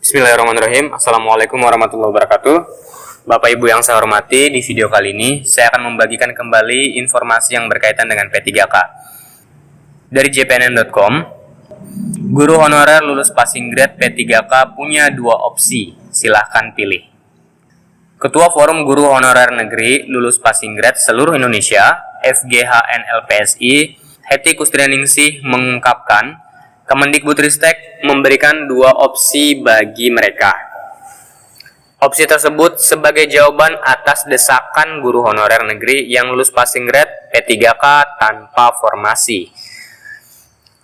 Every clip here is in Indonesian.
Bismillahirrahmanirrahim. Assalamualaikum warahmatullahi wabarakatuh. Bapak Ibu yang saya hormati, di video kali ini saya akan membagikan kembali informasi yang berkaitan dengan P3K. Dari jpnn.com, guru honorer lulus passing grade P3K punya dua opsi, silahkan pilih. Ketua Forum Guru Honorer Negeri Lulus Passing Grade Seluruh Indonesia, FGHN LPSI, Hetty Kustrianingsih mengungkapkan, Kemendikbudristek memberikan dua opsi bagi mereka. Opsi tersebut sebagai jawaban atas desakan guru honorer negeri yang lulus passing grade P3K tanpa formasi.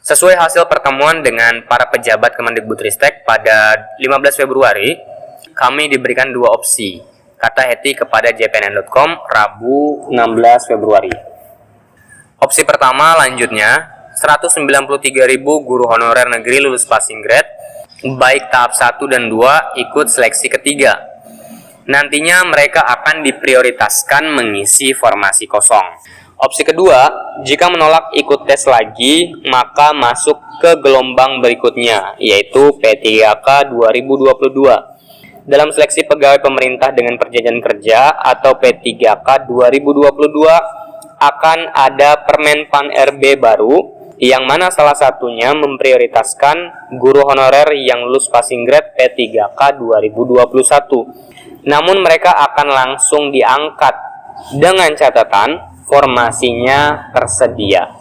Sesuai hasil pertemuan dengan para pejabat Kemendikbudristek pada 15 Februari, kami diberikan dua opsi, kata Hetty kepada jpnn.com Rabu 16 Februari. Opsi pertama lanjutnya, 193.000 guru honorer negeri lulus passing grade, baik tahap 1 dan 2 ikut seleksi ketiga. Nantinya mereka akan diprioritaskan mengisi formasi kosong. Opsi kedua, jika menolak ikut tes lagi, maka masuk ke gelombang berikutnya, yaitu P3K 2022. Dalam seleksi pegawai pemerintah dengan perjanjian kerja atau P3K 2022, akan ada Permen Pan RB baru, yang mana salah satunya memprioritaskan guru honorer yang lulus passing grade P3K 2021. Namun mereka akan langsung diangkat dengan catatan formasinya tersedia.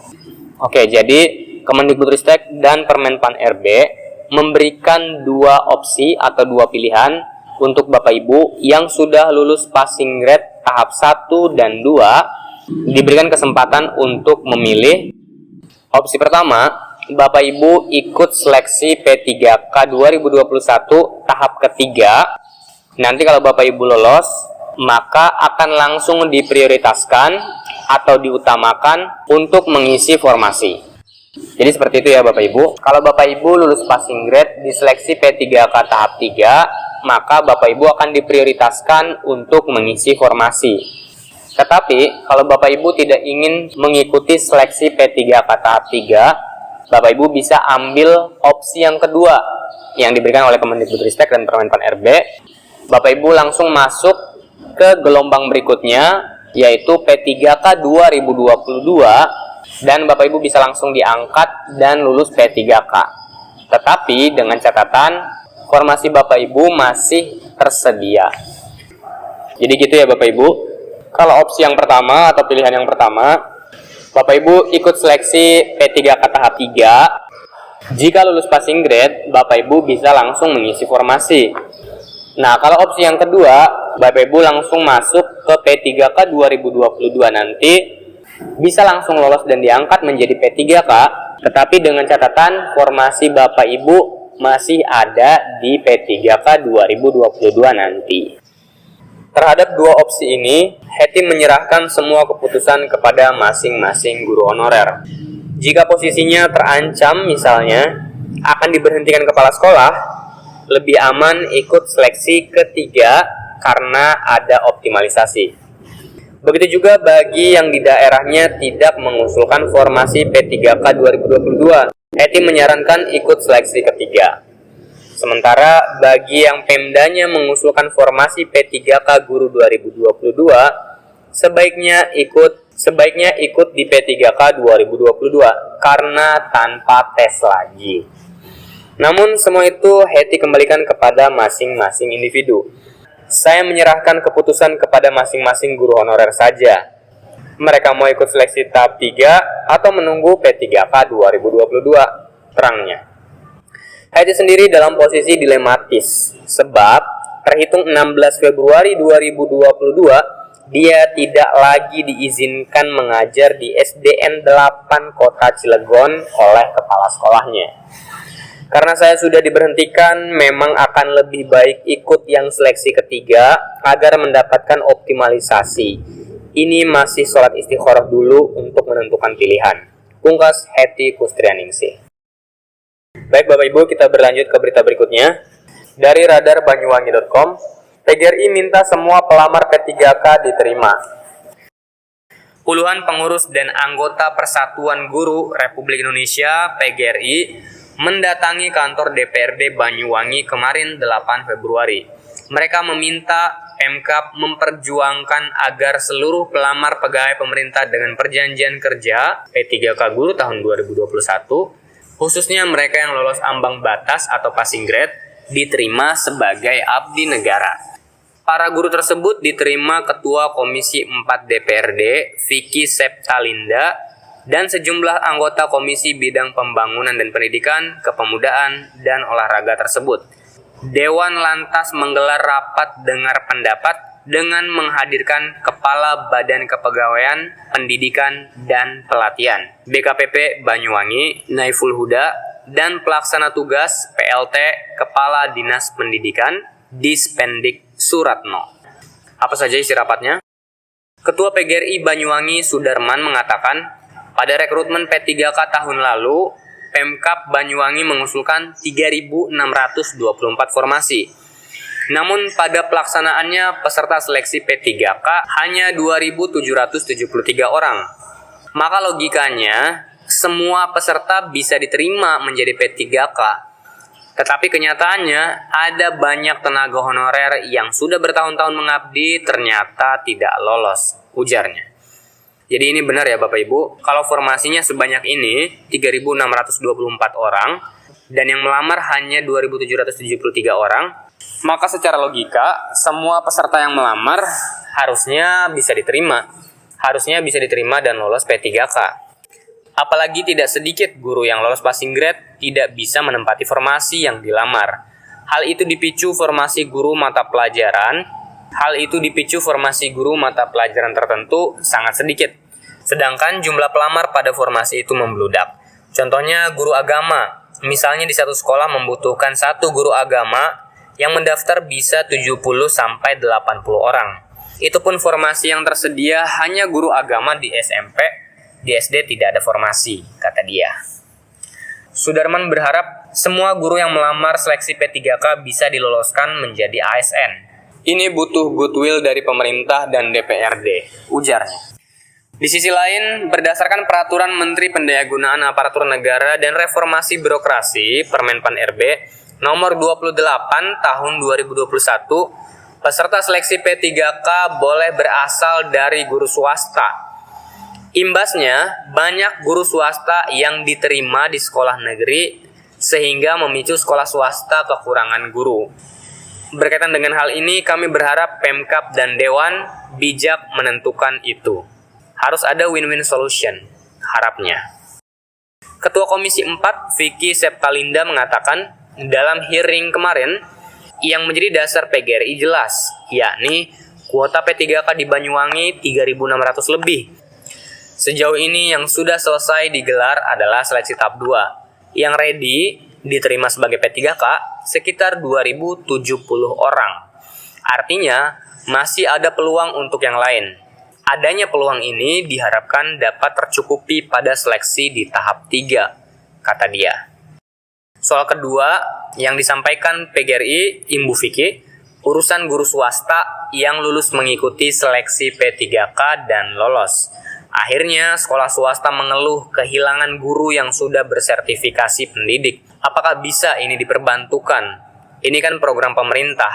Oke, jadi Kemendikbudristek dan Permen Pan RB memberikan dua opsi atau dua pilihan untuk Bapak Ibu yang sudah lulus passing grade tahap 1 dan 2, diberikan kesempatan untuk memilih. Opsi pertama, Bapak Ibu ikut seleksi P3K 2021 tahap ketiga. Nanti kalau Bapak Ibu lolos, maka akan langsung diprioritaskan atau diutamakan untuk mengisi formasi. Jadi seperti itu ya Bapak Ibu. Kalau Bapak Ibu lulus passing grade di seleksi P3K tahap 3, maka Bapak Ibu akan diprioritaskan untuk mengisi formasi. Tetapi, kalau Bapak Ibu tidak ingin mengikuti seleksi P3K tahap 3, Bapak Ibu bisa ambil opsi yang kedua yang diberikan oleh Kemendikbudristek dan Permen Pan RB. Bapak Ibu langsung masuk ke gelombang berikutnya, yaitu P3K 2022, dan Bapak Ibu bisa langsung diangkat dan lulus P3K. Tetapi, dengan catatan, formasi Bapak Ibu masih tersedia. Jadi gitu ya Bapak Ibu. Kalau opsi yang pertama atau pilihan yang pertama, Bapak Ibu ikut seleksi P3K tahap 3. Jika lulus passing grade, Bapak Ibu bisa langsung mengisi formasi. Nah, kalau opsi yang kedua, Bapak Ibu langsung masuk ke P3K 2022 nanti, bisa langsung lolos dan diangkat menjadi P3K, tetapi dengan catatan formasi Bapak Ibu masih ada di P3K 2022 nanti. Terhadap dua opsi ini, Hetty menyerahkan semua keputusan kepada masing-masing guru honorer. Jika posisinya terancam misalnya, akan diberhentikan kepala sekolah, lebih aman ikut seleksi ketiga karena ada optimalisasi. Begitu juga bagi yang di daerahnya tidak mengusulkan formasi P3K 2022, Hetty menyarankan ikut seleksi ketiga. Sementara bagi yang Pemdanya mengusulkan formasi P3K Guru 2022, sebaiknya ikut di P3K 2022 karena tanpa tes lagi. Namun semua itu Hetty kembalikan kepada masing-masing individu. Saya menyerahkan keputusan kepada masing-masing guru honorer saja. Mereka mau ikut seleksi tahap 3 atau menunggu P3K 2022, terangnya. Hetty sendiri dalam posisi dilematis, sebab terhitung 16 Februari 2022, dia tidak lagi diizinkan mengajar di SDN 8 Kota Cilegon oleh kepala sekolahnya. Karena saya sudah diberhentikan, memang akan lebih baik ikut yang seleksi ketiga agar mendapatkan optimalisasi. Ini masih sholat istikharah dulu untuk menentukan pilihan. Pungkas Hetty Kustrianingsih. Baik Bapak Ibu, kita berlanjut ke berita berikutnya. Dari radarbanyuwangi.com, PGRI minta semua pelamar P3K diterima. Puluhan pengurus dan anggota Persatuan Guru Republik Indonesia (PGRI) mendatangi kantor DPRD Banyuwangi kemarin 8 Februari. Mereka meminta Pemkab memperjuangkan agar seluruh pelamar pegawai pemerintah dengan perjanjian kerja P3K Guru tahun 2021, khususnya mereka yang lolos ambang batas atau passing grade, diterima sebagai abdi negara. Para guru tersebut diterima Ketua Komisi 4 DPRD, Vicky Septalinda, dan sejumlah anggota Komisi Bidang Pembangunan dan Pendidikan, Kepemudaan, dan Olahraga tersebut. Dewan lantas menggelar rapat dengar pendapat dengan menghadirkan Kepala Badan Kepegawaian, Pendidikan, dan Pelatihan BKPP Banyuwangi, Naiful Huda, dan pelaksana tugas PLT Kepala Dinas Pendidikan, Dispendik Suratno. Apa saja isi rapatnya? Ketua PGRI Banyuwangi Sudarman mengatakan, pada rekrutmen P3K tahun lalu, Pemkab Banyuwangi mengusulkan 3.624 formasi. Namun pada pelaksanaannya peserta seleksi P3K hanya 2.773 orang. Maka logikanya semua peserta bisa diterima menjadi P3K. Tetapi kenyataannya ada banyak tenaga honorer yang sudah bertahun-tahun mengabdi ternyata tidak lolos, ujarnya. Jadi ini benar ya Bapak Ibu, kalau formasinya sebanyak ini, 3.624 orang, dan yang melamar hanya 2.773 orang, maka secara logika, semua peserta yang melamar harusnya bisa diterima. Harusnya bisa diterima dan lolos P3K. Apalagi tidak sedikit guru yang lolos passing grade tidak bisa menempati formasi yang dilamar. Hal itu dipicu formasi guru mata pelajaran tertentu sangat sedikit. Sedangkan jumlah pelamar pada formasi itu membludak. Contohnya guru agama. Misalnya di satu sekolah membutuhkan satu guru agama yang mendaftar bisa 70-80 orang. Itu pun formasi yang tersedia hanya guru agama di SMP, di SD tidak ada formasi, kata dia. Sudarman berharap semua guru yang melamar seleksi P3K bisa diloloskan menjadi ASN. Ini butuh goodwill dari pemerintah dan DPRD, ujarnya. Di sisi lain, berdasarkan Peraturan Menteri Pendayagunaan Aparatur Negara dan Reformasi Birokrasi Permenpan RB nomor 28 tahun 2021, peserta seleksi P3K boleh berasal dari guru swasta. Imbasnya, banyak guru swasta yang diterima di sekolah negeri sehingga memicu sekolah swasta kekurangan guru. Berkaitan dengan hal ini, kami berharap Pemkab dan Dewan bijak menentukan itu. Harus ada win-win solution, harapnya. Ketua Komisi 4, Vicky Septalinda mengatakan, dalam hearing kemarin, yang menjadi dasar PGRI jelas, yakni kuota P3K di Banyuwangi 3.600 lebih. Sejauh ini yang sudah selesai digelar adalah seleksi tahap 2. Yang ready diterima sebagai P3K sekitar 2.070 orang. Artinya, masih ada peluang untuk yang lain. Adanya peluang ini diharapkan dapat tercukupi pada seleksi di tahap 3, kata dia. Soal kedua yang disampaikan PGRI, Ibu Vicky, urusan guru swasta yang lulus mengikuti seleksi P3K dan lolos. Akhirnya sekolah swasta mengeluh kehilangan guru yang sudah bersertifikasi pendidik. Apakah bisa ini diperbantukan? Ini kan program pemerintah.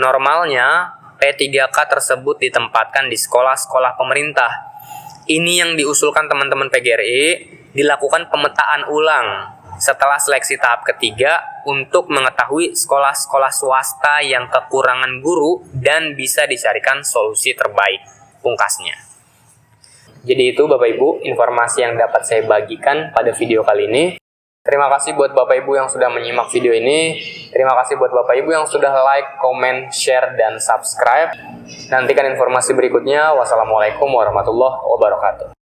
Normalnya P3K tersebut ditempatkan di sekolah-sekolah pemerintah. Ini yang diusulkan teman-teman PGRI, dilakukan pemetaan ulang setelah seleksi tahap ketiga untuk mengetahui sekolah-sekolah swasta yang kekurangan guru dan bisa dicarikan solusi terbaik, pungkasnya. Jadi itu Bapak Ibu informasi yang dapat saya bagikan pada video kali ini. Terima kasih buat Bapak Ibu yang sudah menyimak video ini. Terima kasih buat Bapak Ibu yang sudah like, comment, share, dan subscribe. Nantikan informasi berikutnya. Wassalamualaikum warahmatullahi wabarakatuh.